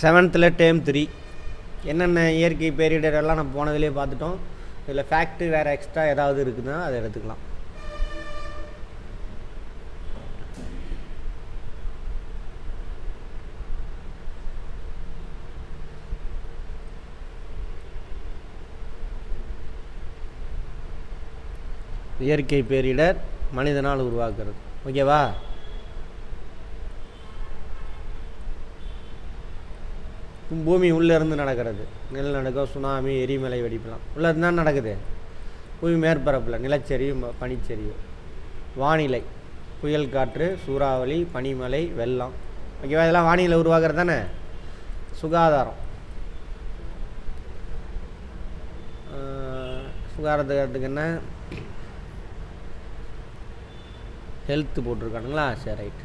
7th term 3 என்னென்ன இயற்கை பேரிடர் எல்லாம் நம்ம போனதுலேயே பார்த்துட்டோம். இதில் ஃபேக்ட்டு வேறு எக்ஸ்ட்ரா ஏதாவது இருக்குதுன்னா அதை எடுத்துக்கலாம். இயற்கை பேரிடர் மனிதனால் உருவாக்குறது. ஓகேவா? பூமி உள்ளேருந்து நடக்கிறது. நிலநடுக்கம், சுனாமி, எரிமலை வெடிப்பெல்லாம் உள்ளே இருந்தால் நடக்குது. பூமி மேற்பரப்பில் நிலச்சரிவு, பனிச்சரிவு. வானிலை, புயல் காற்று, சூறாவளி, பனிமலை, வெள்ளம். ஓகேவா? இதெல்லாம் வானிலை உருவாக்குறது தானே. சுகாதாரம், சுகாதாரத்துக்கு என்ன ஹெல்த்து போட்டிருக்கானுங்களா? சரி, ரைட்.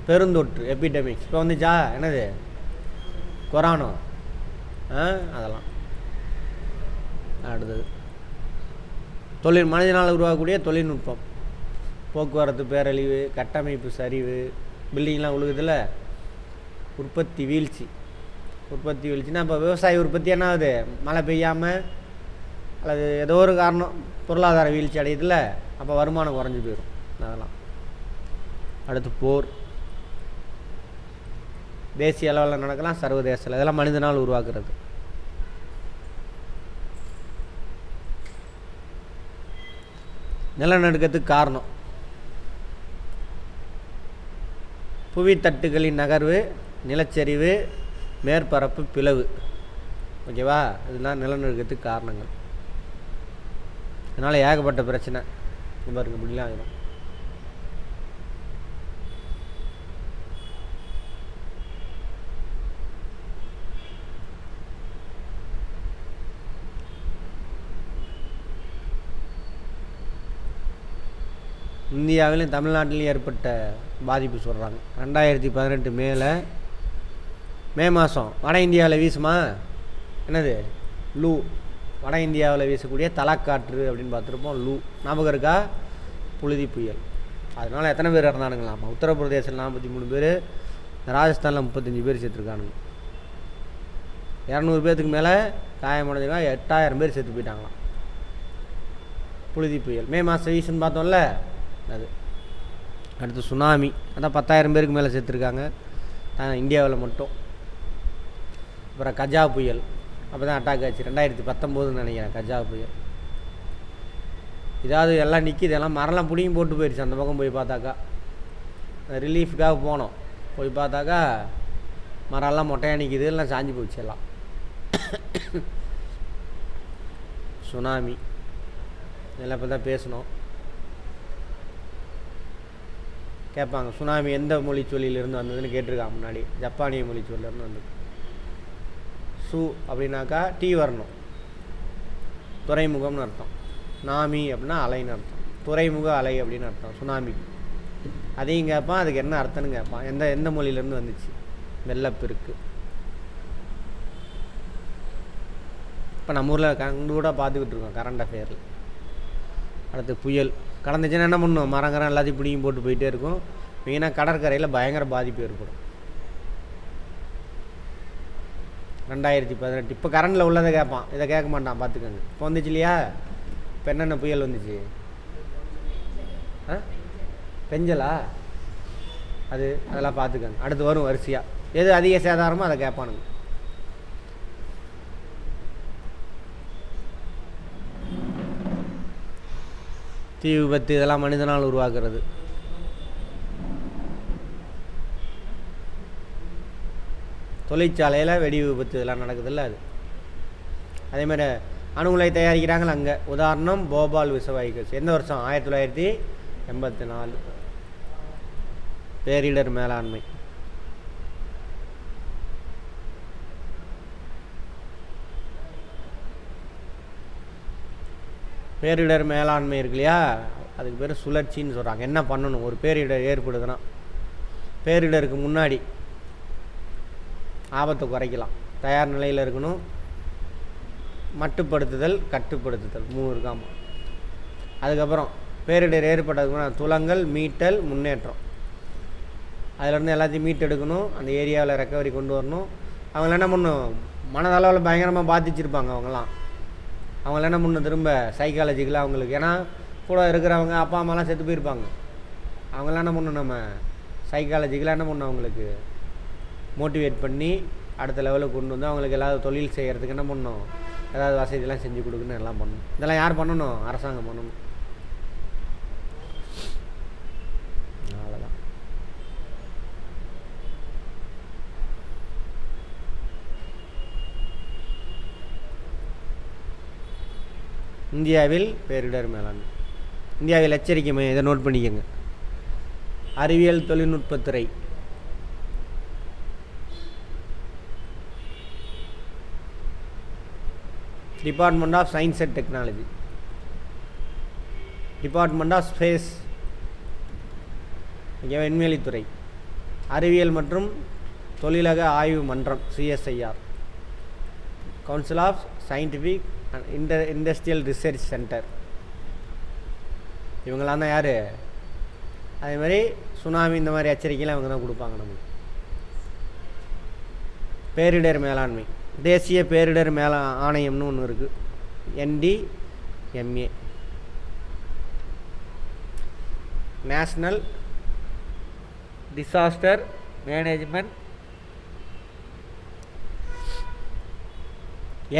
பெருந்தொற்று, எபிடமிக்ஸ். இப்போ வந்துச்சா? என்னது? கொரோனா. அதெல்லாம் அடுத்தது மனிதனால் உருவாக்கக்கூடிய தொழில்நுட்பம். போக்குவரத்து பேரழிவு, கட்டமைப்பு சரிவு, பில்டிங்லாம் உழுகுதில்ல. உற்பத்தி வீழ்ச்சி. உற்பத்தி வீழ்ச்சின்னா இப்போ விவசாய உற்பத்தி என்ன ஆகுது? மழை பெய்யாமல் அல்லது ஏதோ ஒரு காரணம் பொருளாதார வீழ்ச்சி அடையுதுல்ல, அப்போ வருமானம் குறைஞ்சி போயிடும். அதெல்லாம். அடுத்து போர். தேசிய அளவில் நடக்கலாம், சர்வதேச அளவில். இதெல்லாம் மனிதனால் உருவாக்குறது. நிலநடுக்கத்துக்கு காரணம் புவித்தட்டுகளின் நகர்வு, நிலச்சரிவு, மேற்பரப்பு பிளவு. ஓகேவா? இதெல்லாம் நிலநடுக்கத்துக்கு காரணங்கள். அதனால் ஏகப்பட்ட பிரச்சனை பாருங்க, இப்படிலாம் ஆகிடும். இந்தியாவிலும் தமிழ்நாட்டிலையும் ஏற்பட்ட பாதிப்பு சொல்கிறாங்க. 2018 மே மாதம் வட இந்தியாவில் வீசுமா? என்னது? லூ. வட இந்தியாவில் வீசக்கூடிய தலக்காற்று அப்படின்னு பார்த்துருப்போம். லூ ஞாபகம் இருக்கா? புழுதி புயல். அதனால் எத்தனை பேர் இறந்தானுங்களாமா? உத்தரப்பிரதேசில் 43 பேர், ராஜஸ்தானில் 35 பேர் செத்துருக்கானுங்க. 200 பேர்த்துக்கு மேலே காயமடைஞ்சிருக்காங்க. 8000 பேர் செத்து போயிட்டாங்களாம். புழுதி புயல் மே மாதம் வீசுன்னு பார்த்தோம்ல, அது. அடுத்து சுனாமி. அதான் 10,000 பேருக்கு மேலே செத்துருக்காங்க இந்தியாவில் மட்டும். அப்புறம் கஜா புயல். அப்போ தான் அட்டாக் ஆச்சு, 2019 நினைக்கிறேன். கஜா புயல். இதாவது எல்லாம் நிற்கிது, எல்லாம் மரம்லாம் பிடிங்கி போட்டு போயிடுச்சு. அந்த பக்கம் போய் பார்த்தாக்கா, ரிலீஃபுக்காக போனோம். போய் பார்த்தாக்கா மரம்லாம் மொட்டையாக நிற்கிது, எல்லாம் சாஞ்சி போச்சு எல்லாம். சுனாமி இதெல்லாம் இப்போ தான் பேசணும். கேட்பாங்க, சுனாமி எந்த மொழி சொல்லியிலிருந்து வந்ததுன்னு கேட்டிருக்காங்க முன்னாடி. ஜப்பானிய மொழி சொல்லிருந்து வந்தது. சு அப்படின்னாக்கா டீ வரணும், துறைமுகம்னு அர்த்தம். நாமி அப்படின்னா அலைன்னு அர்த்தம். துறைமுக அலை அப்படின்னு அர்த்தம் சுனாமி. அதையும் கேட்பான், அதுக்கு என்ன அர்த்தம்னு கேட்பான். எந்த மொழியிலேருந்து வந்துச்சு? வெள்ளப்பெருக்கு. இப்போ நம்ம ஊரில் கூட பார்த்துக்கிட்டு இருக்கோம் கரண்ட் அஃபேரில். அடுத்து புயல் கடந்துச்சுன்னா என்ன பண்ணும்? மரங்கரம் எல்லாத்தையும் பிடிங்கி போட்டு போயிட்டே இருக்கும். மெயினாக கடற்கரையில் பயங்கர பாதிப்பு ஏற்படும். 2018 இப்போ கரண்டில் உள்ளதை கேட்பான், இதை கேட்க மாட்டான். பார்த்துக்கோங்க. இப்போ வந்துச்சு இல்லையா? இப்போ என்னென்ன புயல் வந்துச்சு? பெஞ்சலா? அதெல்லாம் பார்த்துக்கோங்க. அடுத்து வரும் வரிசையாக. எது அதிக சேதாரமோ அதை கேட்பானுங்க. தீ விபத்து இதெல்லாம் மனிதனால் உருவாக்குறது. தொழிற்சாலையில் வெடி விபத்து இதெல்லாம் நடக்குதுல்ல, அது. அதேமாதிரி அணு உலை தயாரிக்கிறாங்களா அங்கே. உதாரணம் போபால் விசவாயுக்கள். எந்த வருஷம்? 1984. பேரிடர் மேலாண்மை. பேரிடர் மேலாண்மை இருக்கு இல்லையா, அதுக்கு பேர் சுழற்சின்னு சொல்கிறாங்க. என்ன பண்ணணும்? ஒரு பேரிடர் ஏற்படுதுன்னா பேரிடருக்கு முன்னாடி ஆபத்தை குறைக்கலாம். தயார் நிலையில் இருக்கணும். மட்டுப்படுத்துதல், கட்டுப்படுத்துதல் 3 இருக்காமா. அதுக்கப்புறம் பேரிடர் ஏற்பட்டதுக்கு துலங்கல், மீட்டல், முன்னேற்றம். அதிலேருந்து எல்லாத்தையும் மீட் எடுக்கணும். அந்த ஏரியாவில் ரெக்கவரி கொண்டு வரணும். அவங்கள என்ன பண்ணும், மனதளவில் பயங்கரமாக பாதிச்சிருப்பாங்க அவங்கள என்ன பண்ணும் திரும்ப சைக்காலஜிக்கலாக அவங்களுக்கு. ஏன்னா கூட இருக்கிறவங்க அப்பா அம்மாலாம் செத்து போயிருப்பாங்க. அவங்களாம் என்ன பண்ணணும், நம்ம சைக்காலஜிக்கலாக என்ன பண்ணணும், அவங்களுக்கு மோட்டிவேட் பண்ணி அடுத்த லெவலுக்கு கொண்டு வந்து அவங்களுக்கு ஏதாவது தொழில் செய்கிறதுக்கு என்ன பண்ணணும், ஏதாவது வசதியெல்லாம் செஞ்சு கொடுக்குன்னு எல்லாம் பண்ணணும். இதெல்லாம் யார் பண்ணணும், அரசாங்கம் பண்ணணும். அவ்வளோதான். இந்தியாவில் பேரிடர் மேலாண்மை. இந்தியாவில் எச்சரிக்கை மையம், இதை நோட் பண்ணிக்கோங்க. அறிவியல் தொழில்நுட்பத்துறை, department of science and technology, department of space, ஓகேவா, விண்வெளித்துறை, அறிவியல் மற்றும் தொழிலக ஆய்வு மன்றம் CSIR, council of scientific and industrial research centre, இவங்களாம் தான் யார். அதே மாதிரி சுனாமி இந்த மாதிரி எச்சரிக்கைலாம் இவங்க தான் கொடுப்பாங்க நமக்கு. பேரிடர் மேலாண்மை, தேசிய பேரிடர் ஆணையம்னு ஒன்று இருக்குது, NDMA, national disaster management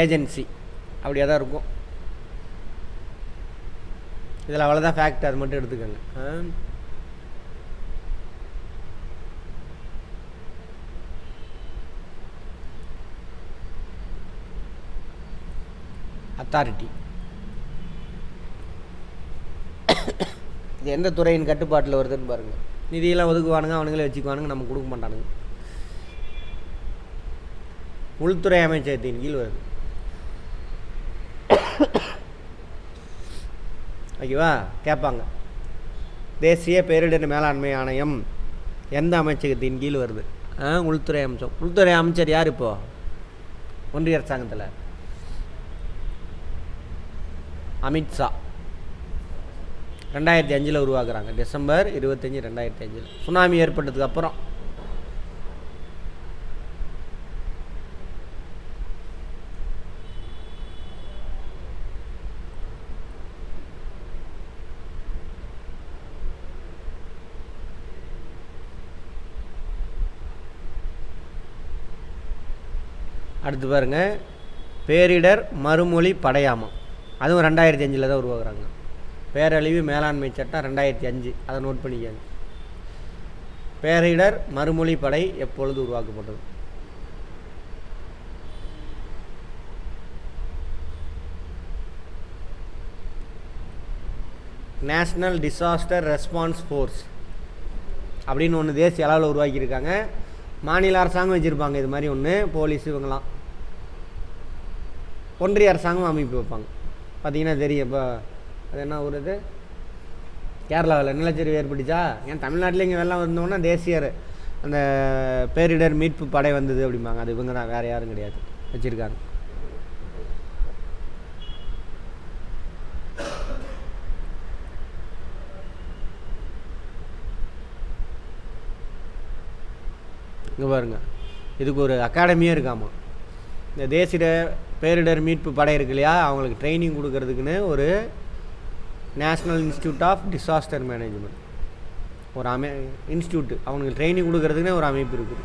agency, அப்படியே தான் இருக்கும். இதில் அவ்வளோதான் ஃபேக்ட், அது மட்டும் எடுத்துக்கோங்க. அத்தாரிட்டி, இது எந்த துறையின் கட்டுப்பாட்டில் வருதுன்னு பாருங்கள். நிதியெல்லாம் ஒதுக்குவானுங்க, அவனுங்களே வச்சுக்குவானுங்க, நம்ம கொடுக்க மாட்டானுங்க. உள்துறை அமைச்சகத்தின் கீழ் வருது. ஓகேவா, கேட்பாங்க. தேசிய பேரிடர் மேலாண்மை ஆணையம் எந்த அமைச்சகத்தின் கீழ் வருது? உள்துறை அமைச்சம். உள்துறை அமைச்சர் யார் இப்போது? ஒன்றிய அரசாங்கத்தில் அமித்ஷா. 2005 உருவாக்குறாங்க, டிசம்பர் 25, 2005. சுனாமி ஏற்பட்டதுக்கு அப்புறம். அடுத்து பாருங்க, பேரிடர் மறுமொழி படையாமம், அதுவும் 2005 தான் உருவாக்குறாங்க. பேரழிவு மேலாண்மை சட்டம் 2005, அதை நோட் பண்ணிக்கோங்க. பேரிடர் மறுமொழி படை எப்பொழுது உருவாக்கப்பட்டது? நேஷ்னல் டிசாஸ்டர் ரெஸ்பான்ஸ் ஃபோர்ஸ் அப்படின்னு ஒன்று தேசிய அளவில் உருவாக்கியிருக்காங்க. மாநில அரசாங்கம் வச்சுருப்பாங்க இது மாதிரி ஒன்று, போலீஸ் இவங்களாம். ஒன்றிய அரசாங்கம் அமைப்பு வைப்பாங்க. பார்த்தீங்கன்னா தெரியும். இப்போ அது என்ன ஊர், இது கேரளாவில் நிலச்சரிவு ஏற்பட்டுச்சா, ஏன் தமிழ்நாட்டில் இங்கே வெள்ளம் வந்தோன்னா தேசியர் அந்த பேரிடர் மீட்பு படை வந்தது அப்படிம்பாங்க. அது இவங்க தான், வேறு யாரும் கிடையாது, வச்சுருக்காங்க. இங்கே பாருங்க, இதுக்கு ஒரு அகாடமியே இருக்காமா. இந்த தேசிய பேரிடர் மீட்பு படை இருக்கு இல்லையா, அவங்களுக்கு ட்ரைனிங் கொடுக்கறதுக்குன்னு ஒரு national institute of disaster management ஒரு இன்ஸ்டியூட்டு, அவங்களுக்கு ட்ரைனிங் கொடுக்கறதுக்குன்னு ஒரு அமைப்பு இருக்குது.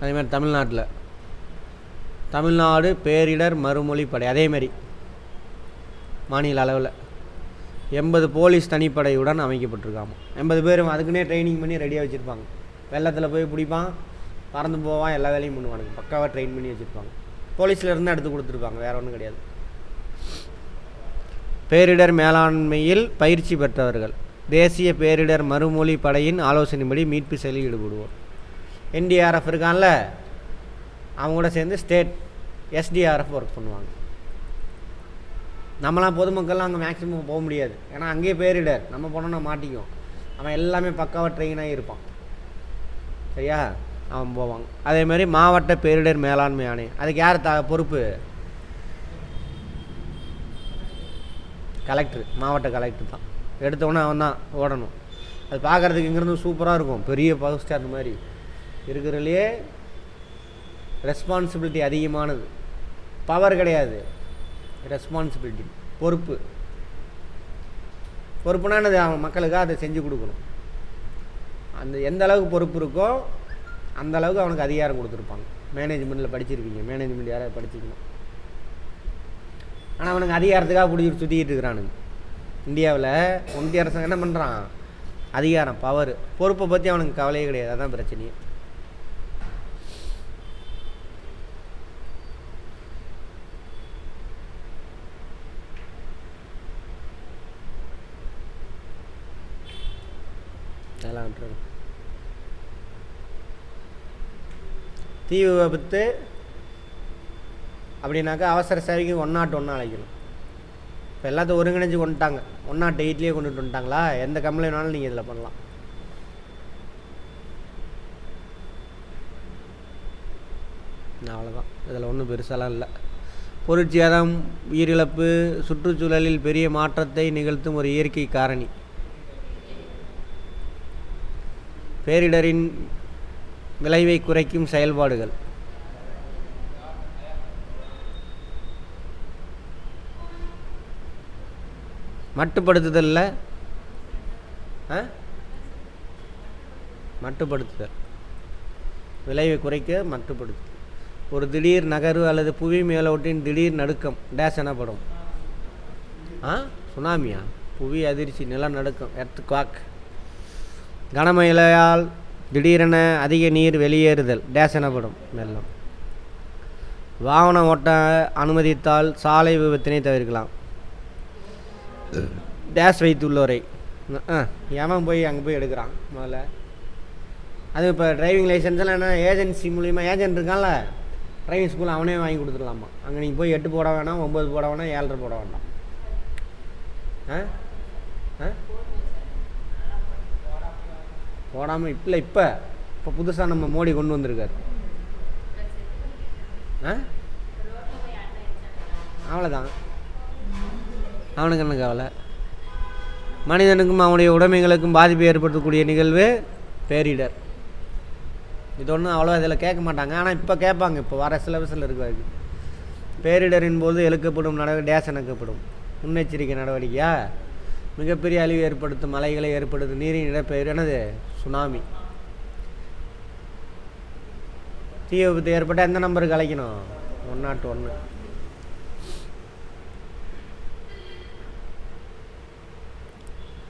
அதேமாதிரி தமிழ்நாடு பேரிடர் மறுமொழி படை அதேமாரி மாநில அளவில் 80 போலீஸ் தனிப்படையுடன் அமைக்கப்பட்டிருக்காங்க. 80 பேரும் அதுக்குன்னே ட்ரைனிங் பண்ணி ரெடியாக வச்சுருப்பாங்க. வெள்ளத்தில் போய் பிடிப்பான், பறந்து போவான், எல்லா வேலையும் பண்ணுவானுங்க. பக்காவாக ட்ரெயின் பண்ணி வச்சுருப்பாங்க. போலீஸில் இருந்து எடுத்து கொடுத்துருப்பாங்க, வேறு ஒன்றும் கிடையாது. பேரிடர் மேலாண்மையில் பயிற்சி பெற்றவர்கள் தேசிய பேரிடர் மறுமொழி படையின் ஆலோசனைப்படி மீட்பு செயலில் ஈடுபடுவோம். NDRF இருக்கான்ல, அவங்க கூட சேர்ந்து ஸ்டேட் SDRF ஒர்க் பண்ணுவாங்க. நம்மளாம் பொதுமக்கள்லாம் அங்கே மேக்ஸிமம் போக முடியாது, ஏன்னா அங்கேயே பேரிடர், நம்ம போனோன்னா மாட்டிக்கும். அவன் எல்லாமே பக்காவாக ட்ரெயினாக இருப்பான், சரியா, அவன் போவாங்க. அதேமாதிரி மாவட்ட பேரிடர் மேலாண்மை ஆணையம், அதுக்கு யார் பொறுப்பு? கலெக்டர், மாவட்ட கலெக்டர் தான். எடுத்தோடனே அவன் தான் ஓடணும். அது பார்க்குறதுக்கு இங்கேருந்து சூப்பராக இருக்கும், பெரிய 5 ஸ்டார் மாதிரி இருக்கிறதுலையே ரெஸ்பான்சிபிலிட்டி அதிகமானது. பவர் கிடையாது, ரெஸ்பான்சிபிலிட்டி, பொறுப்பு. பொறுப்புனானது அவன் மக்களுக்காக அதை செஞ்சு கொடுக்கணும். அந்த எந்த அளவுக்கு பொறுப்பு இருக்கோ அந்த அளவுக்கு அவனுக்கு அதிகாரம் கொடுத்துருப்பாங்க. மேனேஜ்மெண்ட்டில் படிச்சிருப்பீங்க, மேனேஜ்மெண்ட் யாராவது படிச்சிக்கணும். ஆனால் அவனுக்கு அதிகாரத்துக்காக பிடிச்சிட்டு சுற்றிக்கிட்டு இருக்கிறானுங்க. இந்தியாவில் ஒன்றிய அரசாங்கம் என்ன பண்ணுறான்? அதிகாரம், பவர், பொறுப்பை பற்றி அவனுக்கு கவலையே கிடையாது. அதான் பிரச்சனையே. தீ விபத்து அப்படின்னாக்கா அவசர சேவைக்கு 101 அழைக்கணும். இப்போ எல்லாத்தையும் ஒருங்கிணைஞ்சு கொண்டுட்டாங்க, 108லேயே கொண்டுட்டு வந்துட்டாங்களா. எந்த கம்ப்ளைண்ட் வேணாலும் நீங்கள் இதில் பண்ணலாம். அவ்வளோதான், இதில் ஒன்றும் பெருசாலாம் இல்லை. பொருட்சேதம், உயிரிழப்பு, சுற்றுச்சூழலில் பெரிய மாற்றத்தை நிகழ்த்தும் ஒரு இயற்கை காரணி. பேரிடரின் விளைவை குறைக்கும் செயல்பாடுகள். மட்டுப்படுத்துதல்ல மட்டுப்படுத்துதல், விளைவை குறைக்க மட்டுப்படுத்துதல். ஒரு திடீர் நகர்வு அல்லது புவி மேலோட்டின் திடீர் நடுக்கம் டேஸ் எனப்படும். சுனாமியா? புவி அதிர்ச்சி, நிலநடுக்கம், எர்த்குவாக். கனமழையால் திடீரென அதிக நீர் வெளியேறுதல் டேஸ் எனப்படும், வெள்ளம். வாகன ஓட்ட அனுமதித்தால் சாலை விபத்தினை தவிர்க்கலாம். டேஸ் வைத்துள்ளோரை எவன் போய் அங்கே போய் எடுக்கிறான் முதல்ல. அது இப்போ டிரைவிங் லைசன்ஸ்லாம் என்ன ஏஜென்சி மூலிமா, ஏஜென்ட் இருக்கான்ல டிரைவிங் ஸ்கூல், அவனே வாங்கி கொடுத்துடலாமா. அங்கே நீங்கள் போய் 8 போட வேணாம், 9 போட வேணாம், 7.5 போட வேண்டாம். போடாமல் இப்போ புதுசாக நம்ம மோடி கொண்டு வந்திருக்காரு. அவ்வளோதான், அவனுக்கு என்ன கவலை. மனிதனுக்கும் அவனுடைய உடைமைகளுக்கும் பாதிப்பை ஏற்படுத்தக்கூடிய நிகழ்வு பேரிடர். இது ஒன்றும் அவ்வளோ இதில் கேட்க மாட்டாங்க, ஆனால் இப்போ கேட்பாங்க. இப்போ வர சிலபஸில் இருக்காது. பேரிடரின் போது எடுக்கப்படும் நடவடிக்கை டேஸ் எனக்கப்படும். முன்னெச்சரிக்கை நடவடிக்கையா? மிகப்பெரிய அழிவு ஏற்படுத்தும் மலைகளை ஏற்படுத்தும் நீரின் இடப்பெயர் என்னது? சுனாமி. தீ விபத்து ஏற்பட்டால் எந்த நம்பருக்கு அழைக்கணும்? 101.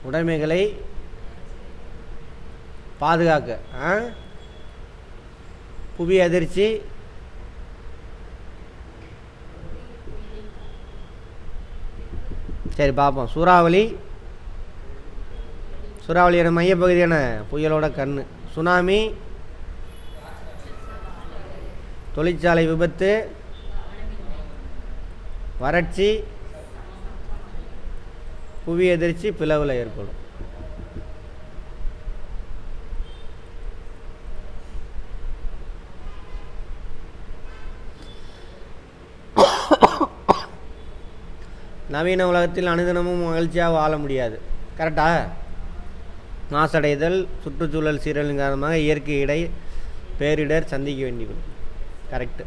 உடைமைகளை பாதுகாக்க புவி அதிர்ச்சி, சரி பார்ப்போம். சூறாவளியோட மையப்பகுதியான புயலோட கண்ணு. சுனாமி, தொழிற்சாலை விபத்து, வறட்சி, புவி அதிர்ச்சி, பிளவில் ஏற்படும். நவீன உலகத்தில் அனுதினமும் மகிழ்ச்சியாக வாழ முடியாது. கரெக்டா? மாசடைதல், சுற்றுச்சூழல் சீரழின் காரணமாக இயற்கை பேரிடர் சந்திக்க வேண்டியது. கரெக்டு.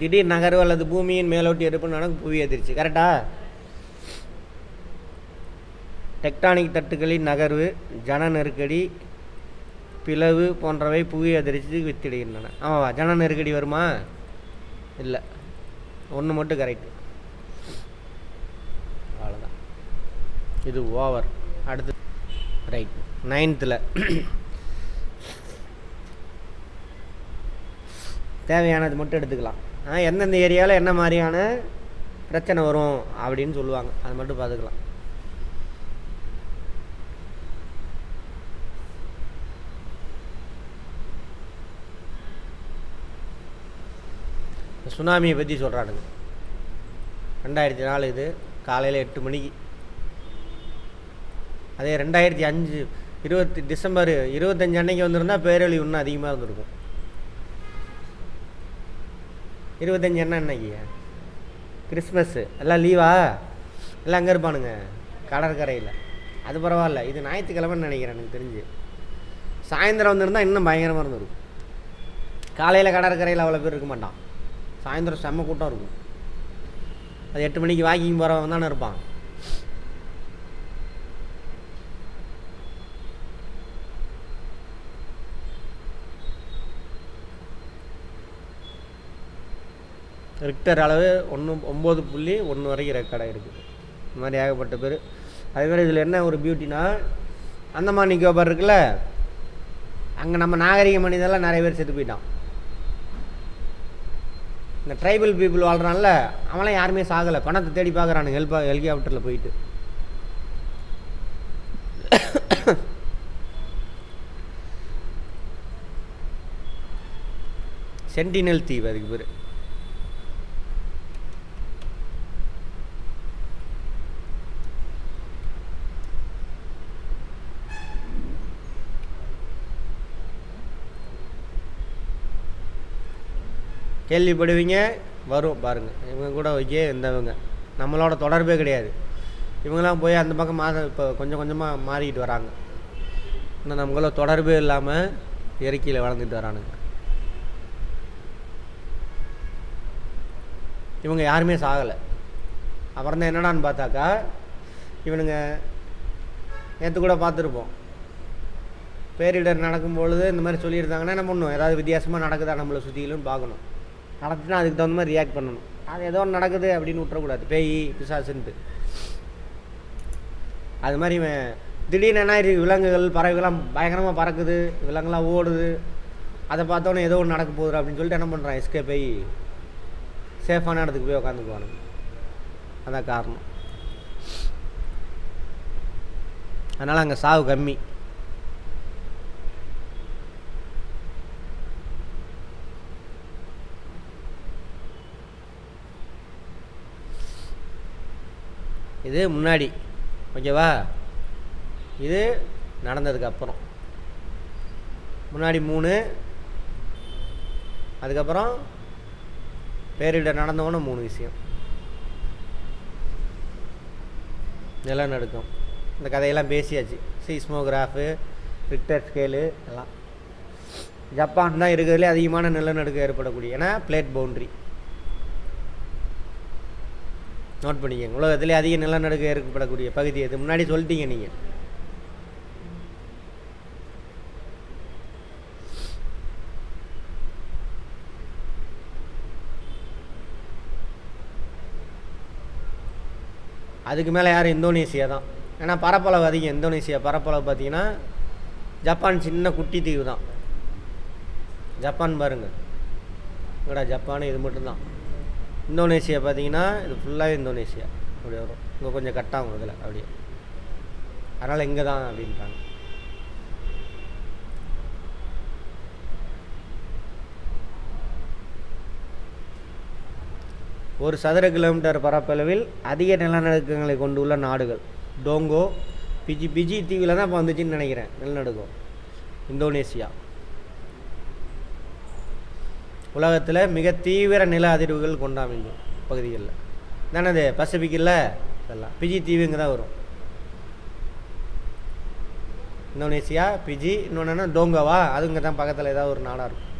திடீர் நகர்வு அல்லது பூமியின் மேலோட்டி எடுப்பு நடக்கும் புவி அதிர்ச்சி. கரெக்டா? டெக்டானிக் தட்டுகளின் நகர்வு, ஜன நெருக்கடி, பிளவு போன்றவை புவி அதிர்ச்சிக்கு வித்திடுகின்றன. ஆமாவா? ஜன நெருக்கடி வருமா? இல்லை, ஒன்று மட்டும் கரெக்டு. அவ்வளோதான், இது ஓவர். அடுத்து ரைட். 9th தேவையானது மட்டும் எடுத்துக்கலாம். எந்தெந்த ஏரியாவில் என்ன மாதிரியான பிரச்சனை வரும் அப்படின்னு சொல்லுவாங்க, அதை மட்டும் பார்த்துக்கலாம். சுனாமியை பற்றி சொல்கிறானுங்க. 2004 இது காலையில் 8 மணிக்கு. அதே 2005 டிசம்பர் 25 அன்னைக்கு வந்திருந்தால் பேரழிவு இன்னும் அதிகமாக இருந்திருக்கும். 25 என்ன அன்னைக்கு? கிறிஸ்மஸ்ஸு எல்லாம் லீவா, எல்லாம் அங்கே இருப்பானுங்க கடற்கரையில். அது பரவாயில்ல, இது ஞாயிற்றுக்கிழமைன்னு நினைக்கிறேன் எனக்கு தெரிஞ்சு. சாயந்தரம் வந்துருந்தால் இன்னும் பயங்கரமாக இருந்திருக்கும். காலையில் கடற்கரையில் அவ்வளோ பேர் இருக்க மாட்டான், சாயந்தரம் செம்ம கூட்டம் இருக்கும். அது 8 மணிக்கு வாக்கிங் போகிறவன் தானே இருப்பான். ரிக்டர் அளவு 9.1 வரைக்கும் ரெக்கார்டாக இருக்குது. இந்த மாதிரி ஏகப்பட்ட பேர். அதுமாதிரி இதில் என்ன ஒரு பியூட்டினா, அந்தமான் நிக்கோபார் இருக்குல்ல, அங்கே நம்ம நாகரிக மனிதெல்லாம் நிறைய பேர் செத்து போயிட்டான். இந்த ட்ரைபல் பீப்புள் வாழ்கிறான்ல, அவன்லாம் யாருமே சாகலை, பணத்தை தேடி பார்க்குறானுங்க ஹெலிகாப்டரில் போயிட்டு. சென்டினல் தீவு அதுக்கு பேர். கேள்விப்படுவீங்க, வரும் பாருங்கள். இவங்க கூட ஓகே, இந்தவங்க நம்மளோட தொடர்பே கிடையாது. இவங்கெல்லாம் போய் அந்த பக்கம் இப்போ கொஞ்சம் கொஞ்சமாக மாறிக்கிட்டு வராங்க. இன்னும் நம்மளோட தொடர்பே இல்லாமல் இயற்கையில் வளர்ந்துட்டு வரானுங்க. இவங்க யாருமே சாகலை. அப்புறம் தான் என்னடான்னு பார்த்தாக்கா, இவனுங்க நேற்று கூட பார்த்துருப்போம், பேரிடர் நடக்கும்பொழுது இந்த மாதிரி சொல்லியிருந்தாங்கன்னா என்ன பண்ணணும், ஏதாவது வித்தியாசமாக நடக்குதா நம்மளை சுற்றிலும் பார்க்கணும். நடந்துச்சுன்னா அதுக்கு தகுந்த மாதிரி ரியாக்ட் பண்ணணும். அது ஏதோ ஒன்று நடக்குது அப்படின்னு விட்டுறக்கூடாது, பேய் பிசாசுன்ட்டு. அது மாதிரி திடீர்னு என்ன விலங்குகள் பறவைகள்லாம் பயங்கரமாக பறக்குது, விலங்குலாம் ஓடுது, அதை பார்த்தோன்னே ஏதோ ஒன்று நடக்க போகுது அப்படின்னு சொல்லிட்டு என்ன பண்ணுறான், எஸ்கேப் ஆகி சேஃபான இடத்துக்கு போய் உட்காந்துக்குவானுங்க. அதான் காரணம். அதனால் அங்கே சாவு கம்மி. இது முன்னாடி, ஓகேவா, இது நடந்ததுக்கப்புறம். முன்னாடி 3, அதுக்கப்புறம் பேரிடர் நடந்தவொன்னே 3 விஷயம். நிலநடுக்கம், இந்த கதையெல்லாம் பேசியாச்சு. சீஸ்மோகிராஃபு, ரிக்டர் ஸ்கேலு எல்லாம். ஜப்பான் தான் இருக்கிறதுலே அதிகமான நிலநடுக்கம் ஏற்படக்கூடிய, ஏன்னா பிளேட் பவுண்ட்ரி. நோட் பண்ணிக்கங்க. உலகத்திலே அதிக நிலநடுக்கம் ஏற்படக்கூடிய பகுதி அது, முன்னாடி சொல்லிட்டீங்க நீங்கள். அதுக்கு மேலே யார், இந்தோனேசியா தான். ஏன்னா பரப்பளவு அதிகம். இந்தோனேசியா பரப்பளவு பார்த்தீங்கன்னா ஜப்பான் சின்ன குட்டி தீவு தான். ஜப்பான் பாருங்கள், இங்கடா ஜப்பான், இது மட்டும்தான். இந்தோனேசியா பார்த்தீங்கன்னா இது ஃபுல்லாகவே இந்தோனேசியா அப்படி வரும். இங்கே கொஞ்சம் கட்டாகும் இதில் அப்படியே, அதனால் இங்கே தான் அப்படின்ட்டாங்க. ஒரு சதுர கிலோமீட்டர் பரப்பளவில் அதிக நிலநடுக்கங்களை கொண்டுள்ள நாடுகள் டோங்கோ, பிஜி தீவில் தான் இப்போ வந்துச்சுன்னு நினைக்கிறேன் நிலநடுக்கம். இந்தோனேசியா உலகத்தில் மிக தீவிர நில அதிர்வுகள் கொண்டாமைக்கும் பகுதிகளில் தானே அது. பசிபிக் இல்லை, இதெல்லாம் பிஜி தீவு இங்கே தான் வரும். இந்தோனேசியா, பிஜி, இன்னொன்று டோங்கோவா, அது இங்கே தான் பக்கத்தில் ஏதாவது ஒரு நாடாக இருக்கும்.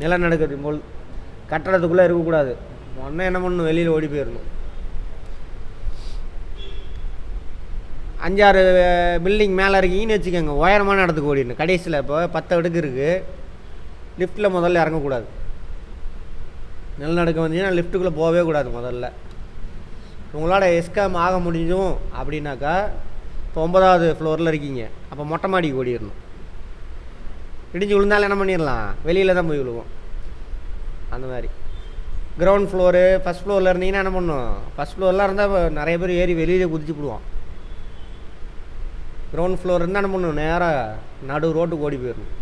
நிலநடுக்கத்தின் போல் கட்டடத்துக்குள்ளே இருக்கக்கூடாது, ஒன்றே என்ன பண்ணணும், வெளியில் ஓடி போயிடணும். 5-6 பில்டிங் மேலே இருக்கீங்கன்னு வச்சுக்கோங்க, உயரமான இடத்துக்கு ஓடிடணும். கடைசியில் இப்போ 10 அடுக்கு இருக்குது, லிஃப்ட்டில் முதல்ல இறங்கக்கூடாது. நிலநடுக்கம் வந்துச்சுன்னா லிஃப்ட்டுக்குள்ளே போகவே கூடாது முதல்ல. உங்களோட எஸ்காம் ஆக முடிஞ்சும் அப்படின்னாக்கா, இப்போ 9வது ஃப்ளோரில் இருக்கீங்க, அப்போ மொட்டை மாடிக்கு ஓடிடணும். இடிஞ்சு விழுந்தாலும் என்ன பண்ணிடலாம், வெளியில் தான் போய் விழுவோம். அந்த மாதிரி கிரவுண்ட் ஃப்ளோரு, ஃபஸ்ட் ஃப்ளோரில் இருந்தீங்கன்னா என்ன பண்ணும், ஃபஸ்ட் ஃப்ளோர்லாம் இருந்தால் நிறைய பேர் ஏறி வெளியிலே குதிச்சு போடுவான். கிரவுண்ட் ஃப்ளோர் இருந்தால் என்ன பண்ணணும், நேராக நடு ரோட்டுக்கு ஓடி போயிடணும்.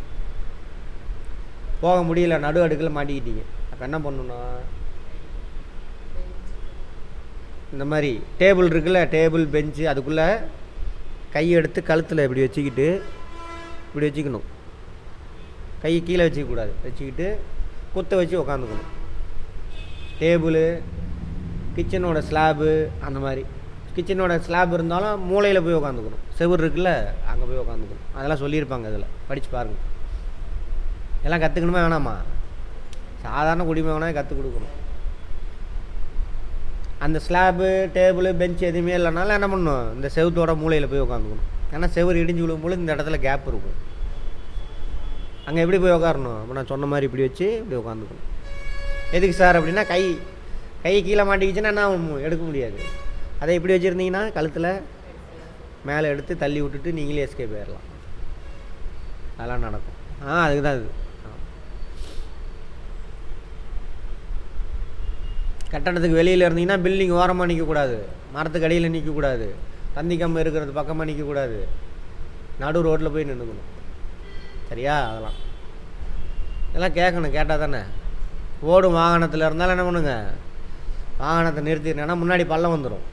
போக முடியல, நடு அடுக்கில் மாட்டிக்கிட்டீங்க, அப்போ என்ன பண்ணணும்னா, இந்த மாதிரி டேபிள் இருக்குல்ல, டேபிள் பெஞ்சு, அதுக்குள்ளே கையை எடுத்து கழுத்தில் இப்படி வச்சுக்கிட்டு, இப்படி வச்சுக்கணும். கையை கீழே வச்சுக்கக்கூடாது, வச்சுக்கிட்டு குத்த வச்சு உக்காந்துக்கணும். டேபிளு, கிச்சனோட ஸ்லாபு, அந்த மாதிரி கிச்சனோட ஸ்லாப் இருந்தாலும் மூளையில் போய் உக்காந்துக்கணும். செவுரு இருக்குல்ல, அங்கே போய் உக்காந்துக்கணும். அதெல்லாம் சொல்லியிருப்பாங்க, அதில் படித்து பாருங்கள். எல்லாம் கற்றுக்கணுமா வேணாமா? சாதாரண குடிமகனாக கற்றுக் கொடுக்கணும். அந்த ஸ்லாபு, டேபிள், பெஞ்ச் எதுவுமே இல்லைனாலும் என்ன பண்ணணும், இந்த செவுத்தோட மூளையில் போய் உக்காந்துக்கணும். ஏன்னா செவுரு இடிஞ்சு விழும்போது இந்த இடத்துல கேப் இருக்கும். அங்கே எப்படி போய் உட்காரணும்? அப்போ நான் சொன்ன மாதிரி இப்படி வச்சு இப்படி உட்காந்துக்கணும். எதுக்கு சார் அப்படின்னா, கை கீழே மாட்டிக்கிச்சுன்னா என்ன எடுக்க முடியாது. அதை இப்படி வச்சுருந்தீங்கன்னா கழுத்தில் மேலே எடுத்து தள்ளி விட்டுட்டு நீங்களே எஸ்கேப் ஆயிடலாம். அதெல்லாம் நடக்கும். அதுக்கு தான் இது. கட்டடத்துக்கு வெளியில் இருந்தீங்கன்னா பில்டிங் ஓரமாக நிற்கக்கூடாது, மரத்துக்கு அடியில் நிற்கக்கூடாது, தந்தி கம்பு இருக்கிறது பக்கமாக நிற்கக்கூடாது, நடு ரோட்டில் போய் நின்றுக்கணும். சரியா? இதெல்லாம் கேட்கணும். கேட்டால் தானே. ஓடும் வாகனத்தில் இருந்தாலும் என்ன பண்ணுங்க, வாகனத்தை நிறுத்தினா முன்னாடி பள்ளம் வந்துடும்.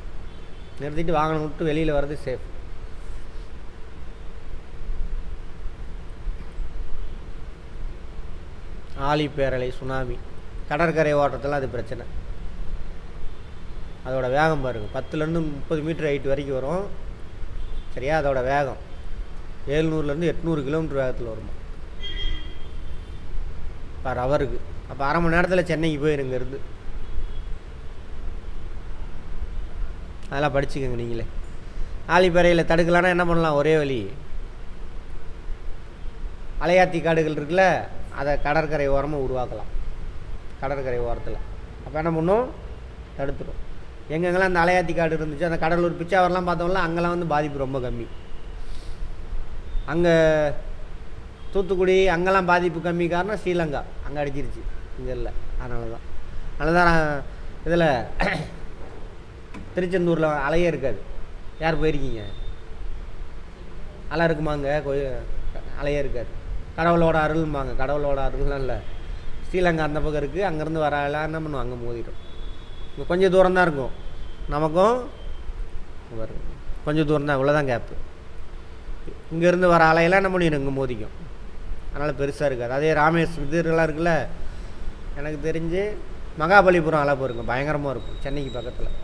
நிறுத்திட்டு வாகனம் விட்டு வெளியில் வர்றது சேஃப். ஆழிப்பேரலை, சுனாமி, கடற்கரை ஓட்டத்தில் அது பிரச்சனை. அதோட வேகம் பாருங்கள், 10லேருந்து 30 மீட்டர் ஹைட் வரைக்கும் வரும். சரியா? அதோட வேகம் 700லேருந்து 800 கிலோமீட்டர் வேகத்தில் வருமா பர் ஹவருக்கு. அப்போ அரை மணி நேரத்தில் சென்னைக்கு போயிருங்க இருந்து. அதெல்லாம் படிச்சுக்கோங்க நீங்களே. ஆழிப்பேரையில் தடுக்கலான்னா என்ன பண்ணலாம்? ஒரே வழி, அலையாத்தி காடுகள் இருக்குல்ல, அதை கடற்கரை ஓரமாக உருவாக்கலாம். கடற்கரை ஓரத்தில் அப்போ என்ன பண்ணும்? தடுத்துடும். எங்கெங்கெல்லாம் அந்த அலையாத்தி காடு இருந்துச்சு, அந்த கடலூர் பிச்சாவரெலாம் பார்த்தோம்ல, அங்கெல்லாம் வந்து பாதிப்பு ரொம்ப கம்மி. அங்கே தூத்துக்குடி அங்கெல்லாம் பாதிப்பு கம்மி. காரணம் ஸ்ரீலங்கா அங்கே அடிச்சிருச்சு, இங்கே இல்லை. அதனால தான் இதில் திருச்செந்தூரில் அலையே இருக்காது. யார் போயிருக்கீங்க? அலை இருக்குமாங்க? அலையே இருக்காது. கடவுளோட அருள்பாங்க. கடவுளோட அருள்லாம் இல்லை. ஸ்ரீலங்கா அந்த பக்கம் இருக்குது. அங்கேருந்து வர எல்லாம் என்ன பண்ணுவோம், அங்கே மோதிடும். இங்கே கொஞ்சம் தூரம் தான் இருக்கும், நமக்கும் வரும் கொஞ்சம் தூரம் தான், இவ்வளோதான் கேப்பு. இங்கேருந்து வர அலையெல்லாம் என்ன பண்ணிடும், இங்கே மோதிக்கும். அதனால் பெருசாக இருக்காது. அதே இதெல்லாம் இருக்குல்ல, எனக்கு தெரிஞ்சு மகாபலிபுரம் அலை பாருங்க, பயங்கரமாக இருக்கும். சென்னைக்கு பக்கத்தில்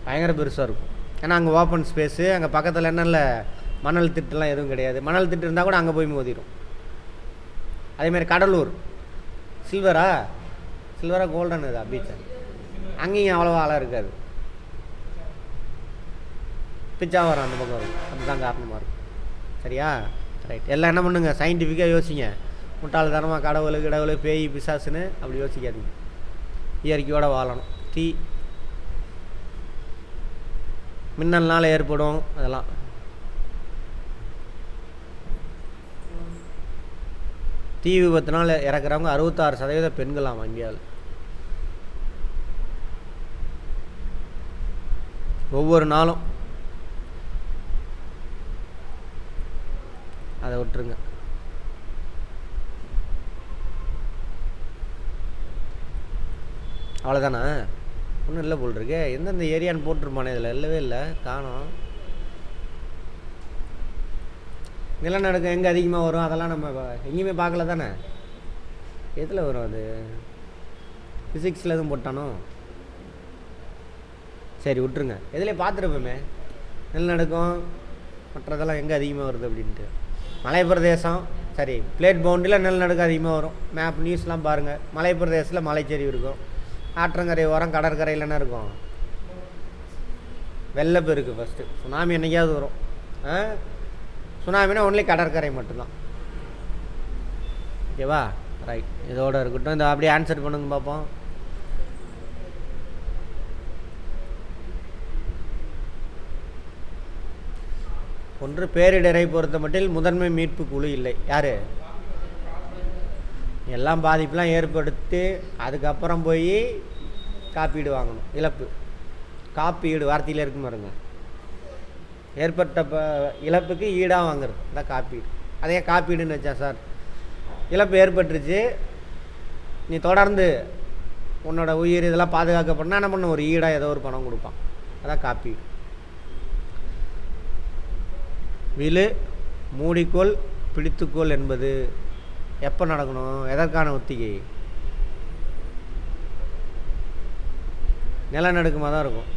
பயங்கர பெருசாக இருக்கும். ஏன்னா அங்கே ஓப்பன் ஸ்பேஸு, அங்கே பக்கத்தில் என்ன இல்லை, மணல் திட்டுலாம் எதுவும் கிடையாது. மணல் திட்டு இருந்தால் கூட அங்கே போய் மோதிடும். அதேமாதிரி கடலூர் சில்வரா கோல்டன் இதா பீச்சா, அங்கேயும் அவ்வளோவா அலை இருக்காது. பிச்சாவரம் அந்த பக்கம் இருக்கும். அதுதான் காரணமாக இருக்கும். சரியா? ரைட். எல்லாம் என்ன பண்ணுங்க, சயின்டிஃபிக்காக யோசிங்க. முட்டாள்தனமாக கடவுள் பேய் பிசாசுன்னு அப்படி யோசிக்காதீங்க. இயற்கையோடு வாழணும். மின்னல்னால் ஏற்படும் அதெல்லாம். தீ விபத்துனால் இறக்குறவங்க 66% பெண்களாம் இந்தியாவில். ஒவ்வொரு நாளும். அதை விட்டுருங்க. அவ்வளோதானா? ஒன்றும் இல்லை போல் இருக்கு. எந்தெந்த ஏரியான்னு போட்டிருப்பானே இதில், இல்லவே இல்லை, காணோம். நிலநடுக்கம் எங்கே அதிகமாக வரும் அதெல்லாம் நம்ம எங்கேயுமே பார்க்கல தானே. எதில் வரும் அது? ஃபிசிக்ஸில் எதுவும் போட்டானோ? சரி விட்டுருங்க. எதுலேயே பார்த்துருப்போமே நிலநடுக்கம் மற்றதெல்லாம் எங்கே அதிகமாக வருது அப்படின்ட்டு. மலைப்பிரதேசம், சரி, பிளேட் பவுண்டரியில் நிலநடுக்கம் அதிகமாக வரும். மேப் நியூஸ்லாம் பாருங்கள். மலைப்பிரதேசத்தில் மலைச்சரிவு இருக்கும். ஆற்றங்கரை ஓரம் கடற்கரையில் என்ன இருக்கும்? வெள்ளப்பெருக்கு. ஃபஸ்ட்டு சுனாமி என்னைக்காவது வரும். சுனாமினா ஒன்லி கடற்கரை மட்டும்தான். ஓகேவா? ரைட். இதோடு இருக்கட்டும். இந்த அப்படியே ஆன்சர் பண்ணுங்க பார்ப்போம். ஒன்று, பேரிடரை பொறுத்த மட்டில் முதன்மை மீட்பு குழு இல்லை. யார்? எல்லாம் பாதிப்புலாம் ஏற்படுத்தி அதுக்கப்புறம் போய் காப்பீடு வாங்கணும். இழப்பு காப்பீடு வார்த்தையில் இருக்கும் பாருங்க. ஏற்பட்ட இழப்புக்கு ஈடாக வாங்குறது தான் காப்பீடு. அதே காப்பீடுன்னு வச்சா, சார் இழப்பு ஏற்பட்டுருச்சு, நீ தொடர்ந்து உன்னோட உயிர் இதெல்லாம் பாதுகாக்கப்படனா என்ன பண்ண, ஒரு ஈடாக ஏதோ ஒரு பணம் கொடுப்பான். அதான் காப்பீடு. விழு, மூடிக்கோள், பிடித்துக்கோள் என்பது எப்போ நடக்கணும்? எதற்கான ஒத்திகை? நிலநடுக்கமாக தான் இருக்கும்.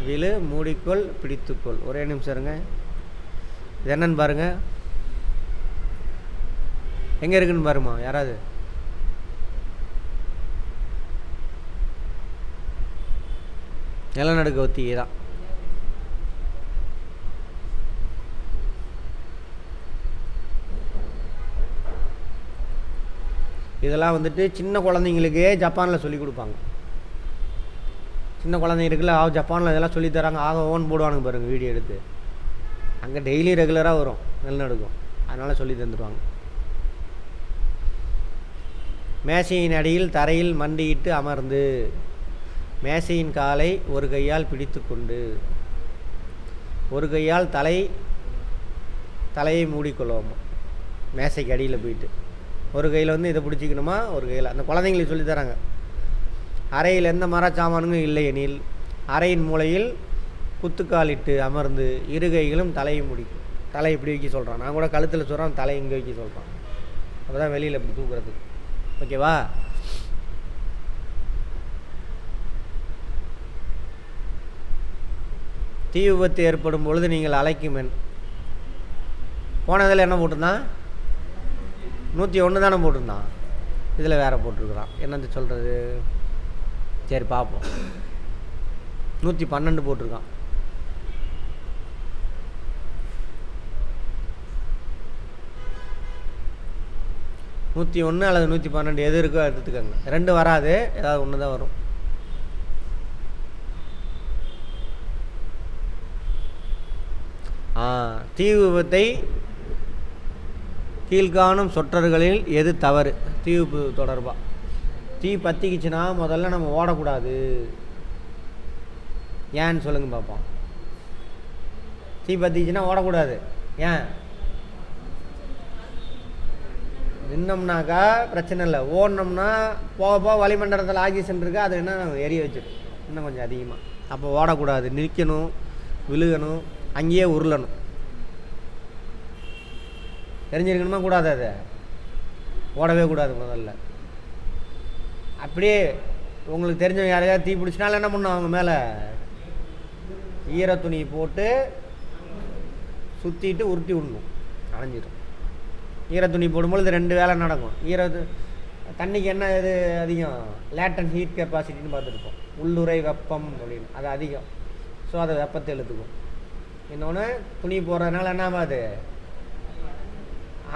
விழு, மூடிக்கொள், பிடித்துக்கொள். ஒரே நிமிஷம் இருங்க. இது என்னன்னு பாருங்கள், எங்கே இருக்குன்னு பாருமா யாராவது. நிலநடுக்க ஒத்திகை தான். இதெல்லாம் வந்துட்டு சின்ன குழந்தைங்களுக்கே ஜப்பானில் சொல்லி கொடுப்பாங்க. சின்ன குழந்தைங்க இருக்குல்ல, ஜப்பானில் இதெல்லாம் சொல்லித்தராங்க. ஓன் போடுவானுங்க பாருங்கள் வீடியோ எடுத்து. அங்கே டெய்லி ரெகுலராக வரும் நிலநடுக்கம், அதனால் சொல்லி தந்துடுவாங்க. மேசையின் அடியில் தரையில் மண்டியிட்டு அமர்ந்து மேசையின் காலை ஒரு கையால் பிடித்து கொண்டு ஒரு கையால் தலையை மூடிக்கொள்வோம். மேசைக்கு அடியில் போயிட்டு ஒரு கையில் வந்து இதை பிடிச்சிக்கணுமா, ஒரு கையில். அந்த குழந்தைங்களுக்கு சொல்லித்தராங்க. அறையில் எந்த மரச்சாமானுங்க இல்லை எனில் அறையின் மூலையில் குத்துக்காலிட்டு அமர்ந்து இரு கைகளும் தலையை முடிக்கும். தலை இப்படி வைக்க சொல்கிறான். நான் கூட கழுத்தில் சொல்கிறேன், தலை இங்கே வைக்க சொல்கிறான். அப்போ தான் வெளியில் இப்படி தூக்குறதுக்கு. ஓகேவா? தீ விபத்து ஏற்படும் பொழுது நீங்கள் அழைக்கும் எண். போனதில் என்ன போட்டிருந்தான்? 101 தானே போட்டிருந்தான். இதில் வேறு போட்டிருக்கிறான். என்னது சொல்கிறது? சரி பார்ப்போம். 112 போட்டிருக்கான். நூற்றி ஒன்று அல்லது 112 எது இருக்கோ எடுத்துக்கோங்க. 2 வராது, ஏதாவது ஒன்று தான் வரும். தீ விபத்தை கீழ்காணும் சொற்றர்களில் எது தவறு? தீ விபத்து தொடர்பாக. தீ பற்றிக்கிச்சுன்னா முதல்ல நம்ம ஓடக்கூடாது. ஏன்னு சொல்லுங்க பார்ப்போம். தீ பற்றிக்கிச்சுன்னா ஓடக்கூடாது. ஏன்? நின்னோம்னாக்கா பிரச்சனை இல்லை. ஓடனோம்னா போக போக வளிமண்டலத்தில் ஆக்சிஜன் இருக்குது, அது என்ன எரிய வச்சிடும் இன்னும் கொஞ்சம் அதிகமாக. அப்போ ஓடக்கூடாது, நிற்கணும், விழுகணும், அங்கேயே உருளணும். தெரிஞ்சிருக்கணுமா கூடாது? அதை ஓடவே கூடாது முதல்ல. அப்படியே உங்களுக்கு தெரிஞ்சவங்க யாரையாவது தீ பிடிச்சினாலும் என்ன பண்ணும், அவங்க மேலே ஈர துணி போட்டு சுற்றிட்டு உருட்டி விடணும், அணைஞ்சிடும். ஈர துணி போடும்போது 2 வேலை நடக்கும். தண்ணிக்கு என்ன இது அதிகம்? லேட்டன் ஹீட் கெப்பாசிட்டின்னு பார்த்துருப்போம். உள்ளுறை வெப்பம் அப்படின்னு, அது அதிகம். ஸோ அதை வெப்பத்தை இழுத்துக்கும். இன்னொன்று துணி போடுறதுனால என்ன ஆகாது,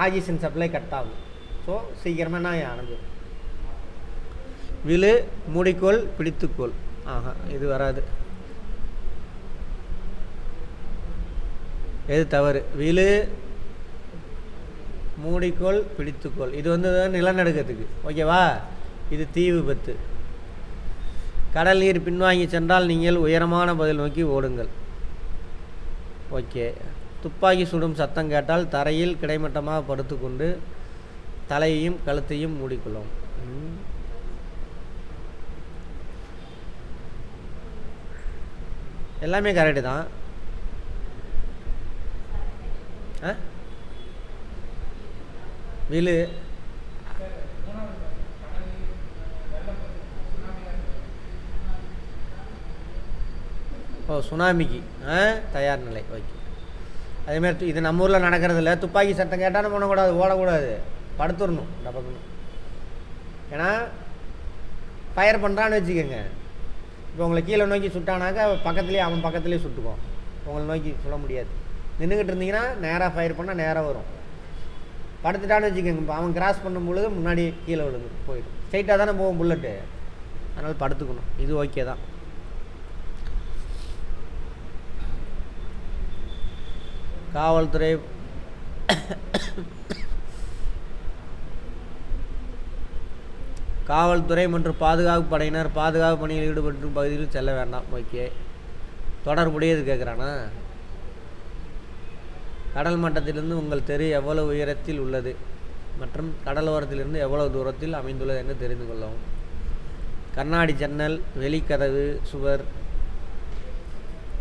ஆக்சிஜன் சப்ளை கட் ஆகும். ஸோ சீக்கிரமாக நான் அணைஞ்சிடும். விழு, மூடிக்கோள், பிடித்துக்கோள். இது வராது. எது தவறு? விழு, மூடிக்கோள், பிடித்துக்கோள். இது வந்து நிலநடுக்கத்துக்கு. ஓகேவா? இது தீ விபத்து. கடல் நீர் பின்வாங்கி சென்றால் நீங்கள் உயரமான பதில் நோக்கி ஓடுங்கள். ஓகே. துப்பாக்கி சுடும் சத்தம் கேட்டால் தரையில் கிடைமட்டமாக படுத்துக்கொண்டு தலையையும் கழுத்தையும் மூடிக்கொள்ளும். எல்லாமே கரெக்டு தான். விழு, சுனாமிக்கு தயார் நிலை. ஓகே. அதேமாதிரி இது நம்ம ஊரில் நடக்கிறதில்ல. துப்பாக்கி சத்தம் கேட்டாலும் பண்ணக்கூடாது, ஓடக்கூடாது, படுத்துடணும் டபக்குன்னு. ஏன்னா ஃபயர் பண்ணுறான்னு வச்சுக்கோங்க. இப்போ உங்களை கீழே நோக்கி சுட்டானாக்கா அவன் பக்கத்துலேயே சுட்டுக்குவோம். உங்களை நோக்கி சுட முடியாது. நின்றுக்கிட்டு இருந்தீங்கன்னா நேராக ஃபயர் பண்ணால் நேராக வரும். படுத்துட்டான்னு வச்சுக்கோங்க, இப்போ அவன் கிராஸ் பண்ணும் பொழுது முன்னாடி கீழே விழுந்து போயிடும். ஸ்ட்ரைட்டாக தானே போகும் புல்லட்டு, அதனால் படுத்துக்கணும். இது ஓகே தான். காவல்துறை மற்றும் பாதுகாப்பு படையினர் பாதுகாப்பு பணியில் ஈடுபடும் பகுதியில் செல்ல வேண்டாம். ஓகே. தொடர்புடையது கேட்குறானா? கடல் மட்டத்திலிருந்து உங்கள் தெரு எவ்வளவு உயரத்தில் உள்ளது மற்றும் கடலோரத்திலிருந்து எவ்வளவு தூரத்தில் அமைந்துள்ளது என்று தெரிந்து கொள்ளவும். கண்ணாடி ஜன்னல், வெளிக்கதவு, சுவர்,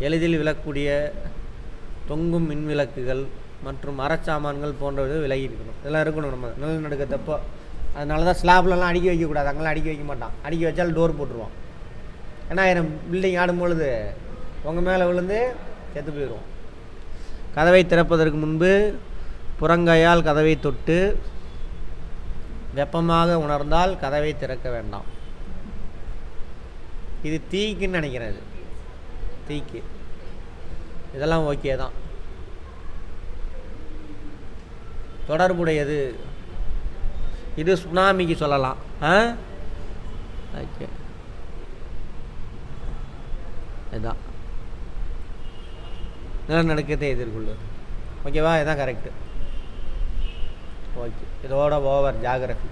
எளிதில் விழக்கூடிய தொங்கும் மின்விளக்குகள் மற்றும் மரச்சாமான்கள் போன்றவை விலகி இருக்கணும். இதெல்லாம் இருக்கணும். நம்ம நிலநடுக்கத்தப்போ அதனால தான் ஸ்லாப்லலாம் அடுக்கி வைக்கக்கூடாது. அங்கெல்லாம் அடுக்கி வைக்க மாட்டான். அடுக்கி வச்சாலும் டோர் போட்டுருவான். ஏன்னா பில்டிங் ஆடும்பொழுது உங்கள் மேலே விழுந்து செத்து போயிடுவோம். கதவை திறப்பதற்கு முன்பு புறங்கையால் கதவை தொட்டு வெப்பமாக உணர்ந்தால் கதவை திறக்க வேண்டாம். இது தீக்குன்னு நினைக்கிறேன். இது தீக்கு. இதெல்லாம் ஓகே தான். தொடர்புடையது இது சுனாமிக்கு சொல்லலாம். ஓகே, இதுதான் நிலநடுக்கத்தை எதிர்கொள்ளுது. ஓகேவா? இதுதான் கரெக்டு. ஓகே, இதோட ஓவர் ஜாகிரஃபி.